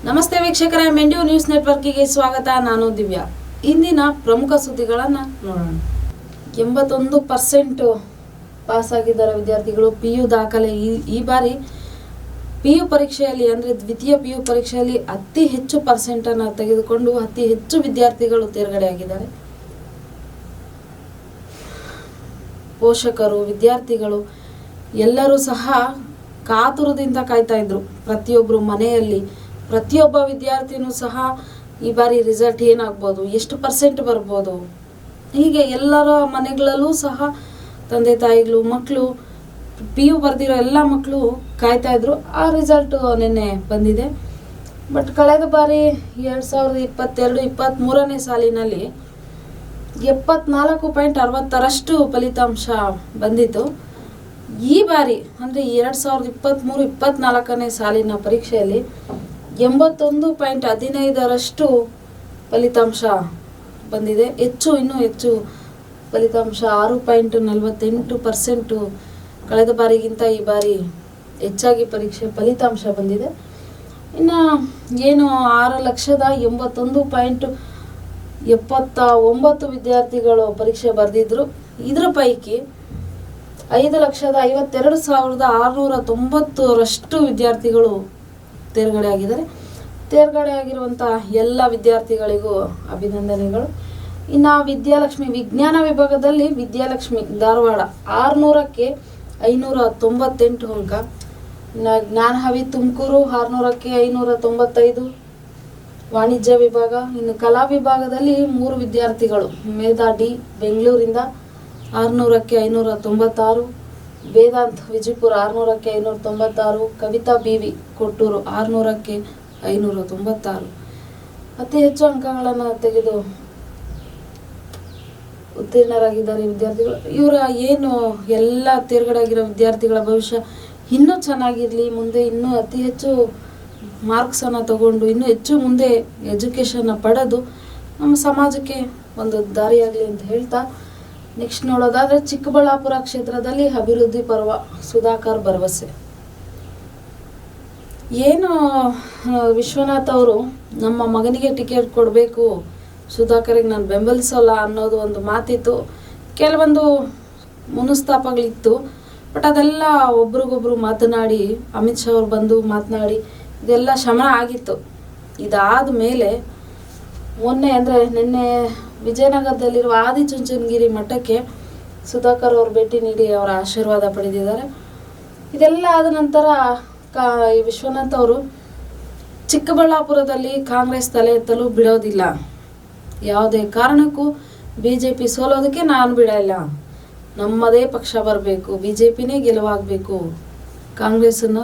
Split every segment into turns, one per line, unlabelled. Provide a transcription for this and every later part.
ನಮಸ್ತೆ ವೀಕ್ಷಕರೇ, ಮೆಂಡ್ಯೂ ನ್ಯೂಸ್ ನೆಟ್ವರ್ಕಿಗೆ ಸ್ವಾಗತ. ನಾನು ದಿವ್ಯಾ. ಇಂದಿನ ಪ್ರಮುಖ ಸುದ್ದಿಗಳನ್ನು ನೋಡೋಣ. 81% ಪಾಸ್ ಆಗಿದ್ದಾರೆ ವಿದ್ಯಾರ್ಥಿಗಳು. PU ದಾಖಲೆ ಈ ಬಾರಿ PU ಪರೀಕ್ಷೆಯಲ್ಲಿ ಅಂದರೆ ದ್ವಿತೀಯ PU ಪರೀಕ್ಷೆಯಲ್ಲಿ ಅತಿ ಹೆಚ್ಚು ಪರ್ಸೆಂಟನ್ನು ತೆಗೆದುಕೊಂಡು ಅತಿ ಹೆಚ್ಚು ವಿದ್ಯಾರ್ಥಿಗಳು ತೇರ್ಗಡೆಯಾಗಿದ್ದಾರೆ. ಪೋಷಕರು, ವಿದ್ಯಾರ್ಥಿಗಳು ಎಲ್ಲರೂ ಸಹ ಕಾತುರದಿಂದ ಕಾಯ್ತಾ ಇದ್ರು. ಪ್ರತಿಯೊಬ್ಬರು ಮನೆಯಲ್ಲಿ ಪ್ರತಿಯೊಬ್ಬ ವಿದ್ಯಾರ್ಥಿನೂ ಸಹ ಈ ಬಾರಿ ರಿಸಲ್ಟ್ ಏನಾಗ್ಬೋದು, ಎಷ್ಟು ಪರ್ಸೆಂಟ್ ಬರ್ಬೋದು, ಹೀಗೆ ಎಲ್ಲರ ಮನೆಗಳಲ್ಲೂ ಸಹ ತಂದೆ ತಾಯಿಗಳು, ಮಕ್ಕಳು, PU ಬರೆದಿರೋ ಎಲ್ಲ ಮಕ್ಕಳು ಕಾಯ್ತಾ ಇದ್ರು. ಆ ರಿಸಲ್ಟು ನಿನ್ನೆ ಬಂದಿದೆ. ಬಟ್ ಕಳೆದ ಬಾರಿ 2022-23ನೇ ಸಾಲಿನಲ್ಲಿ 74.60ರಷ್ಟು ಫಲಿತಾಂಶ ಬಂದಿತ್ತು. ಈ ಬಾರಿ ಅಂದರೆ 2023-24ನೇ ಸಾಲಿನ ಪರೀಕ್ಷೆಯಲ್ಲಿ 81.15ರಷ್ಟು ಫಲಿತಾಂಶ ಬಂದಿದೆ. ಇನ್ನೂ ಹೆಚ್ಚು ಫಲಿತಾಂಶ 6.48% ಕಳೆದ ಬಾರಿಗಿಂತ ಈ ಬಾರಿ ಹೆಚ್ಚಾಗಿ ಪರೀಕ್ಷೆ ಫಲಿತಾಂಶ ಬಂದಿದೆ. ಇನ್ನು ಏನು 6,81,79 ವಿದ್ಯಾರ್ಥಿಗಳು ಪರೀಕ್ಷೆ ಬರೆದಿದ್ರು. ಇದರ ಪೈಕಿ 5,52,690ರಷ್ಟು ವಿದ್ಯಾರ್ಥಿಗಳು ತೇರ್ಗಡೆಯಾಗಿದ್ದಾರೆ. ತೇರ್ಗಡೆಯಾಗಿರುವಂಥ ಎಲ್ಲ ವಿದ್ಯಾರ್ಥಿಗಳಿಗೂ ಅಭಿನಂದನೆಗಳು. ಇನ್ನು ವಿದ್ಯಾಲಕ್ಷ್ಮಿ ವಿಜ್ಞಾನ ವಿಭಾಗದಲ್ಲಿ ವಿದ್ಯಾಲಕ್ಷ್ಮಿ ಧಾರವಾಡ 600ಕ್ಕೆ 598 ಅಂಕ. ಇನ್ನು ಜ್ಞಾನಹವಿ ತುಮಕೂರು 600ಕ್ಕೆ 595. ವಾಣಿಜ್ಯ ವಿಭಾಗ. ಇನ್ನು ಕಲಾ ವಿಭಾಗದಲ್ಲಿ 3 ವಿದ್ಯಾರ್ಥಿಗಳು, ಮೇಧಾ ಡಿ ಬೆಂಗಳೂರಿಂದ 600ಕ್ಕೆ 596, ವೇದಾಂತ್ ವಿಜಯಪುರ 600ಕ್ಕೆ 596, ಕವಿತಾ BV ಕೊಟ್ಟೂರು 600ಕ್ಕೆ 596 ಅತಿ ಹೆಚ್ಚು ಅಂಕಗಳನ್ನು ತೆಗೆದು ಉತ್ತೀರ್ಣರಾಗಿದ್ದಾರೆ ವಿದ್ಯಾರ್ಥಿಗಳು. ಇವರ ಏನು ಎಲ್ಲ ತೇರ್ಗಡೆ ಆಗಿರೋ ವಿದ್ಯಾರ್ಥಿಗಳ ಭವಿಷ್ಯ ಇನ್ನೂ ಚೆನ್ನಾಗಿರಲಿ, ಮುಂದೆ ಇನ್ನೂ ಅತಿ ಹೆಚ್ಚು ಮಾರ್ಕ್ಸನ್ನು ತಗೊಂಡು ಇನ್ನೂ ಹೆಚ್ಚು ಮುಂದೆ ಎಜುಕೇಷನ್ನ ಪಡೆದು ನಮ್ಮ ಸಮಾಜಕ್ಕೆ ಒಂದು ದಾರಿಯಾಗಲಿ ಅಂತ ಹೇಳ್ತಾ, ನೆಕ್ಸ್ಟ್ ನೋಡೋದಾದರೆ ಚಿಕ್ಕಬಳ್ಳಾಪುರ ಕ್ಷೇತ್ರದಲ್ಲಿ ಅಭಿವೃದ್ಧಿ ಪರ್ವ ಸುಧಾಕರ್ ಭರವಸೆ. ಏನು ವಿಶ್ವನಾಥ್ ಅವರು ನಮ್ಮ ಮಗನಿಗೆ ಟಿಕೆಟ್ ಕೊಡಬೇಕು, ಸುಧಾಕರಿಗೆ ನಾನು ಬೆಂಬಲಿಸೋಲ್ಲ ಅನ್ನೋದು ಒಂದು ಮಾತಿತ್ತು. ಕೆಲವೊಂದು ಮನಸ್ತಾಪಗಳಿತ್ತು. ಬಟ್ ಅದೆಲ್ಲ ಒಬ್ರಿಗೊಬ್ರು ಮಾತನಾಡಿ, ಅಮಿತ್ ಶಾ ಅವ್ರು ಬಂದು ಮಾತನಾಡಿ ಇದೆಲ್ಲ ಶಮನ ಆಗಿತ್ತು. ಇದಾದ ಮೇಲೆ ಮೊನ್ನೆ ಅಂದರೆ ನಿನ್ನೆ ವಿಜಯನಗರದಲ್ಲಿರುವ ಆದಿಚುಂಚನಗಿರಿ ಮಠಕ್ಕೆ ಸುಧಾಕರ್ ಅವರು ಭೇಟಿ ನೀಡಿ ಅವರ ಆಶೀರ್ವಾದ ಪಡೆದಿದ್ದಾರೆ. ಇದೆಲ್ಲ ಆದ ನಂತರ ವಿಶ್ವನಾಥ್ ಅವರು ಚಿಕ್ಕಬಳ್ಳಾಪುರದಲ್ಲಿ ಕಾಂಗ್ರೆಸ್ ತಲೆ ಎತ್ತಲು ಬಿಡೋದಿಲ್ಲ, ಯಾವುದೇ ಕಾರಣಕ್ಕೂ BJP ಸೋಲೋದಕ್ಕೆ ನಾನು ಬಿಡಲ್ಲ, ನಮ್ಮದೇ ಪಕ್ಷ ಬರಬೇಕು, BJPನೇ ಗೆಲುವಾಗಬೇಕು, ಕಾಂಗ್ರೆಸ್ಸನ್ನು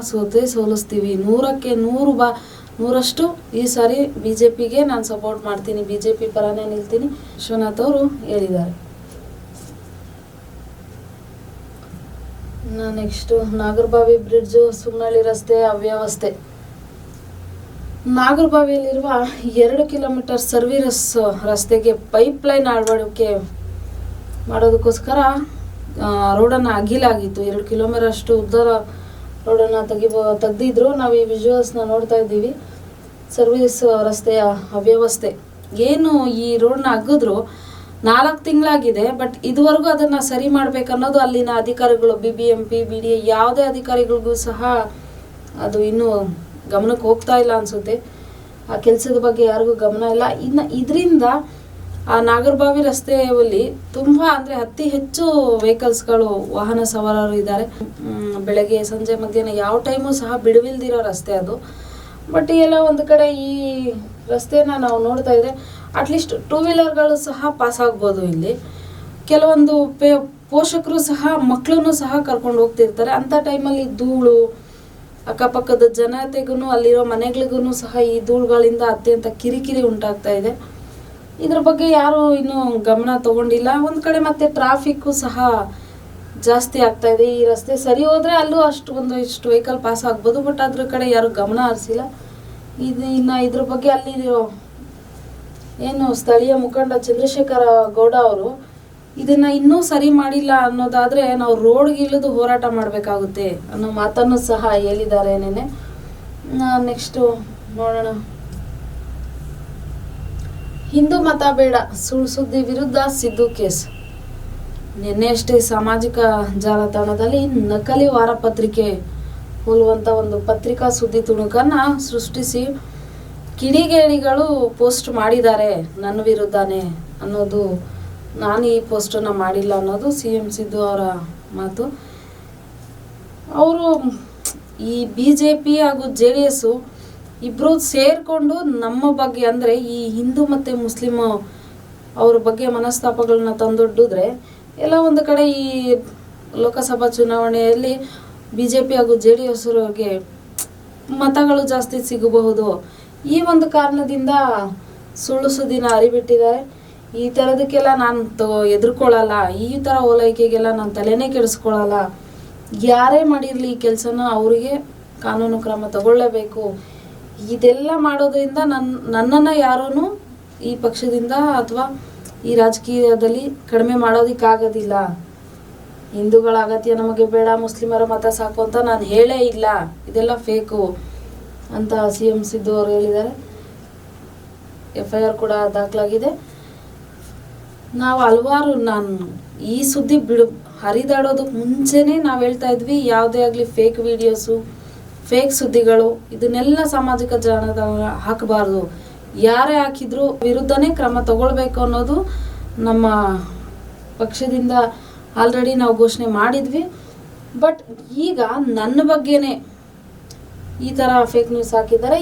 ಸೋಲಿಸ್ತೀವಿ, 100ಕ್ಕೆ 100% ಈ ಸಾರಿ BJPಗೆ ನಾನು ಸಪೋರ್ಟ್ ಮಾಡ್ತೀನಿ, BJP ಪರನೇ ನಿಲ್ತೀನಿ ವಿಶ್ವನಾಥ್ ಅವರು ಹೇಳಿದ್ದಾರೆ. ನೆಕ್ಸ್ಟು ನಾಗರಬಾವಿ ಬ್ರಿಡ್ಜು ಸುಮ್ನಳ್ಳಿ ರಸ್ತೆ ಅವ್ಯವಸ್ಥೆ. ನಾಗರಬಾವಿಯಲ್ಲಿರುವ 2 ಕಿಲೋಮೀಟರ್ ಸರ್ವಿಸ್ ರಸ್ತೆಗೆ ಪೈಪ್ಲೈನ್ ಅಳವಡಿಕೆ ಮಾಡೋದಕ್ಕೋಸ್ಕರ ರೋಡನ್ನು ಅಗಿಲಾಗಿತ್ತು. 2 ಕಿಲೋಮೀಟರ್ ಅಷ್ಟು ಉದ್ದದ ರೋಡನ್ನು ತೆಗೆದಿದ್ರು. ನಾವು ಈ ವಿಜುವಲ್ಸ್ನ ನೋಡ್ತಾ ಇದ್ದೀವಿ. ಸರ್ವಿಸ್ ರಸ್ತೆಯ ಅವ್ಯವಸ್ಥೆ ಏನು, ಈ ರೋಡ್ನ ಅಗಿದ್ರು 4 ತಿಂಗಳಾಗಿದೆ. ಬಟ್ ಇದುವರೆಗೂ ಅದನ್ನು ಸರಿ ಮಾಡಬೇಕನ್ನೋದು ಅಲ್ಲಿನ ಅಧಿಕಾರಿಗಳು, BBMP, BDA ಯಾವುದೇ ಅಧಿಕಾರಿಗಳಿಗೂ ಸಹ ಅದು ಇನ್ನೂ ಗಮನಕ್ಕೆ ಹೋಗ್ತಾ ಇಲ್ಲ ಅನಿಸುತ್ತೆ. ಆ ಕೆಲಸದ ಬಗ್ಗೆ ಯಾರಿಗೂ ಗಮನ ಇಲ್ಲ. ಇನ್ನು ಇದರಿಂದ ಆ ನಾಗರಬಾವಿ ರಸ್ತೆಯಲ್ಲಿ ತುಂಬ ಅಂದರೆ ಅತಿ ಹೆಚ್ಚು ವೆಹಿಕಲ್ಸ್ಗಳು, ವಾಹನ ಸವಾರರು ಇದ್ದಾರೆ. ಬೆಳಗ್ಗೆ, ಸಂಜೆ, ಮಧ್ಯಾಹ್ನ ಯಾವ ಟೈಮು ಸಹ ಬಿಡುವಿಲ್ದಿರೋ ರಸ್ತೆ ಅದು. ಬಟ್ ಎಲ್ಲ ಒಂದು ಕಡೆ ಈ ರಸ್ತೆನ ನಾವು ನೋಡ್ತಾ ಇದ್ರೆ ಅಟ್ಲೀಸ್ಟ್ 2 ವೀಲರ್ಗಳು ಸಹ ಪಾಸ್ ಆಗ್ಬೋದು. ಇಲ್ಲಿ ಕೆಲವೊಂದು ಪೋಷಕರು ಸಹ ಮಕ್ಕಳನ್ನು ಸಹ ಕರ್ಕೊಂಡು ಹೋಗ್ತಿರ್ತಾರೆ. ಅಂಥ ಟೈಮಲ್ಲಿ ಧೂಳು, ಅಕ್ಕಪಕ್ಕದ ಜನತೆಗೂ ಅಲ್ಲಿರೋ ಮನೆಗಳಿಗೂ ಸಹ ಈ ಧೂಳುಗಳಿಂದ ಅತ್ಯಂತ ಕಿರಿಕಿರಿ ಉಂಟಾಗ್ತಾ ಇದೆ. ಇದ್ರ ಬಗ್ಗೆ ಯಾರು ಇನ್ನೂ ಗಮನ ತಗೊಂಡಿಲ್ಲ. ಒಂದು ಕಡೆ ಮತ್ತೆ ಟ್ರಾಫಿಕ್ಕು ಸಹ ಜಾಸ್ತಿ ಆಗ್ತಾ ಇದೆ. ಈ ರಸ್ತೆ ಸರಿ ಹೋದರೆ ಅಲ್ಲೂ ಇಷ್ಟು ವೆಹಿಕಲ್ ಪಾಸ್ ಆಗ್ಬೋದು. ಬಟ್ ಅದ್ರ ಕಡೆ ಯಾರು ಗಮನ ಹರಿಸಿಲ್ಲ. ಇನ್ನು ಇದ್ರ ಬಗ್ಗೆ ಅಲ್ಲಿರೋ ಏನು ಸ್ಥಳೀಯ ಮುಖಂಡ ಚಂದ್ರಶೇಖರ ಗೌಡ ಅವರು ಇದನ್ನು ಇನ್ನೂ ಸರಿ ಮಾಡಿಲ್ಲ ಅನ್ನೋದಾದರೆ ನಾವು ರೋಡ್ಗೆ ಇಳಿದು ಹೋರಾಟ ಮಾಡಬೇಕಾಗುತ್ತೆ ಅನ್ನೋ ಮಾತನ್ನು ಸಹ ಹೇಳಿದ್ದಾರೆ ನೆನ್ನೆ. ನೆಕ್ಸ್ಟು ನೋಡೋಣ. ಹಿಂದೂ ಮತ ಬೇಡ, ಸುಳ್ಳು ಸುದ್ದಿ ವಿರುದ್ಧ ಸಿದ್ದು ಕೇಸ್. ನಿನ್ನೆಯಷ್ಟೇ ಸಾಮಾಜಿಕ ಜಾಲತಾಣದಲ್ಲಿ ನಕಲಿ ವಾರಪತ್ರಿಕೆ ಹೋಲುವಂಥ ಒಂದು ಪತ್ರಿಕಾ ಸುದ್ದಿ ತುಣುಕನ್ನು ಸೃಷ್ಟಿಸಿ ಕಿಡಿಗೇಡಿಗಳು ಪೋಸ್ಟ್ ಮಾಡಿದ್ದಾರೆ ನನ್ನ ವಿರುದ್ಧನೇ ಅನ್ನೋದು. ನಾನು ಈ ಪೋಸ್ಟನ್ನು ಮಾಡಿಲ್ಲ ಅನ್ನೋದು CM ಸಿದ್ದು ಅವರ ಮಾತು. ಅವರು ಈ BJP ಹಾಗೂ JDS ಇಬ್ಬರು ಸೇರಿಕೊಂಡು ನಮ್ಮ ಬಗ್ಗೆ ಅಂದರೆ ಈ ಹಿಂದೂ ಮತ್ತು ಮುಸ್ಲಿಮ್ ಅವ್ರ ಬಗ್ಗೆ ಮನಸ್ತಾಪಗಳನ್ನ ತಂದೊಡ್ಡಿದ್ರೆ ಎಲ್ಲ ಒಂದು ಕಡೆ ಈ ಲೋಕಸಭಾ ಚುನಾವಣೆಯಲ್ಲಿ BJP ಹಾಗೂ JDS ಅವರಿಗೆ ಮತಗಳು ಜಾಸ್ತಿ ಸಿಗಬಹುದು. ಈ ಒಂದು ಕಾರಣದಿಂದ ಸುಳ್ಳು ಸುದ್ದಿನ ಅರಿಬಿಟ್ಟಿದ್ದಾರೆ. ಈ ಥರದಕ್ಕೆಲ್ಲ ನಾನು ಎದುರ್ಕೊಳ್ಳಲ್ಲ, ಈ ಥರ ಓಲೈಕೆಗೆಲ್ಲ ನಾನು ತಲೆನೇ ಕೆಡಿಸ್ಕೊಳ್ಳಲ್ಲ. ಯಾರೇ ಮಾಡಿರಲಿ ಈ ಕೆಲಸನ ಅವರಿಗೆ ಕಾನೂನು ಕ್ರಮ ತಗೊಳ್ಳೇಬೇಕು. ಇದೆಲ್ಲ ಮಾಡೋದ್ರಿಂದ ನನ್ನನ್ನು ಯಾರೂ ಈ ಪಕ್ಷದಿಂದ ಅಥವಾ ಈ ರಾಜಕೀಯದಲ್ಲಿ ಕಡಿಮೆ ಮಾಡೋದಕ್ಕಾಗೋದಿಲ್ಲ. ಹಿಂದೂಗಳ ಅಗತ್ಯ ನಮಗೆ ಬೇಡ, ಮುಸ್ಲಿಮರ ಮತ ಸಾಕು ಅಂತ ನಾನು ಹೇಳೇ ಇಲ್ಲ. ಇದೆಲ್ಲ ಫೇಕು ಅಂತ CM ಸಿದ್ದು ಅವರು ಹೇಳಿದ್ದಾರೆ. FIR ಕೂಡ ದಾಖಲಾಗಿದೆ. ನಾವು ಹಲವಾರು ಈ ಸುದ್ದಿ ಹರಿದಾಡೋದಕ್ಕೆ ಮುಂಚೆನೇ ನಾವು ಹೇಳ್ತಾ ಇದ್ವಿ, ಯಾವುದೇ ಆಗಲಿ ಫೇಕ್ ವಿಡಿಯೋಸು, ಫೇಕ್ ಸುದ್ದಿಗಳು ಇದನ್ನೆಲ್ಲ ಸಾಮಾಜಿಕ ಜಾಲತಾಣ ಹಾಕಬಾರ್ದು. ಯಾರೇ ಹಾಕಿದ್ರು ವಿರುದ್ಧನೇ ಕ್ರಮ ತಗೊಳ್ಬೇಕು ಅನ್ನೋದು ನಮ್ಮ ಪಕ್ಷದಿಂದ ಆಲ್ರೆಡಿ ನಾವು ಘೋಷಣೆ ಮಾಡಿದ್ವಿ. ಬಟ್ ಈಗ ನನ್ನ ಬಗ್ಗೆನೇ ಈ ಥರ ಫೇಕ್ ನ್ಯೂಸ್ ಹಾಕಿದ್ದಾರೆ.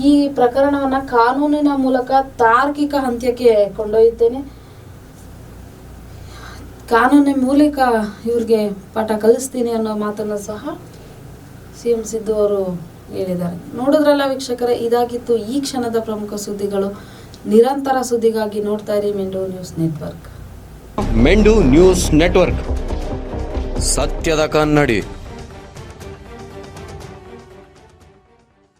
ಈ ಪ್ರಕರಣವನ್ನು ಕಾನೂನಿನ ಮೂಲಕ ತಾರ್ಕಿಕ ಹಂತಕ್ಕೆ ಕೊಂಡೊಯ್ಯುತ್ತೇನೆ. ಕಾನೂನಿನ ಮೂಲಕ ಇವ್ರಿಗೆ ಪಾಠ ಕಲಿಸ್ತೀನಿ ಅನ್ನೋ ಮಾತನ್ನು ಸಹ CM ಸಿದ್ದು ಅವರು ಹೇಳಿದ್ದಾರೆ. ನೋಡಿದ್ರಲ್ಲ ವೀಕ್ಷಕರೇ, ಇದಾಗಿತ್ತು ಈ ಕ್ಷಣದ ಪ್ರಮುಖ ಸುದ್ದಿಗಳು. ನಿರಂತರ ಸುದ್ದಿಗಾಗಿ ನೋಡ್ತಾ ಇರಿ ಮೆಂಡು ನ್ಯೂಸ್ ನೆಟ್ವರ್ಕ್.
ಮೆಂಡು ನ್ಯೂಸ್ ನೆಟ್ವರ್ಕ್, ಸತ್ಯದ ಕನ್ನಡಿ.